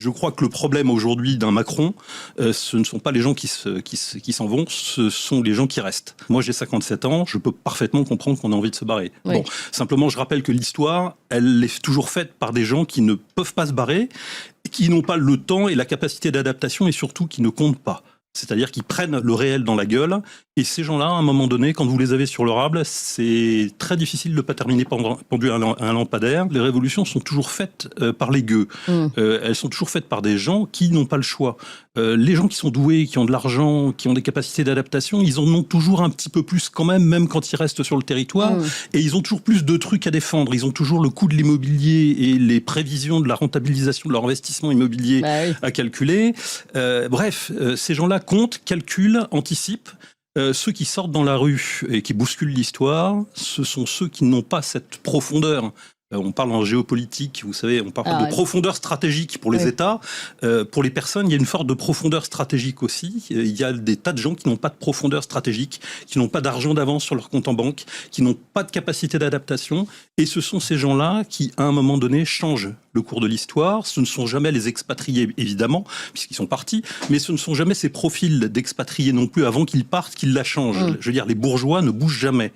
Je crois que le problème aujourd'hui d'un Macron, ce ne sont pas les gens qui s'en vont, ce sont les gens qui restent. Moi, j'ai 57 ans, je peux parfaitement comprendre qu'on a envie de se barrer. Oui. Bon, simplement, je rappelle que l'histoire, elle est toujours faite par des gens qui ne peuvent pas se barrer, qui n'ont pas le temps et la capacité d'adaptation et surtout qui ne comptent pas. C'est-à-dire qu'ils prennent le réel dans la gueule. Et ces gens-là, à un moment donné, quand vous les avez sur leur âble, c'est très difficile de ne pas terminer pendu à un lampadaire. Les révolutions sont toujours faites par les gueux. Elles sont toujours faites par des gens qui n'ont pas le choix. Les gens qui sont doués, qui ont de l'argent, qui ont des capacités d'adaptation, ils en ont toujours un petit peu plus quand même quand ils restent sur le territoire. Et ils ont toujours plus de trucs à défendre. Ils ont toujours le coût de l'immobilier et les prévisions de la rentabilisation de leur investissement immobilier à calculer. Bref, ces gens-là comptent, calculent, anticipent. Ceux qui sortent dans la rue et qui bousculent l'histoire, ce sont ceux qui n'ont pas cette profondeur. On parle en géopolitique, vous savez, on parle de profondeur stratégique pour les États. Pour les personnes, il y a une forme de profondeur stratégique aussi. Il y a des tas de gens qui n'ont pas de profondeur stratégique, qui n'ont pas d'argent d'avance sur leur compte en banque, qui n'ont pas de capacité d'adaptation. Et ce sont ces gens-là qui, à un moment donné, changent le cours de l'histoire. Ce ne sont jamais les expatriés, évidemment, puisqu'ils sont partis, mais ce ne sont jamais ces profils d'expatriés non plus avant qu'ils partent, qu'ils la changent. Je veux dire, les bourgeois ne bougent jamais.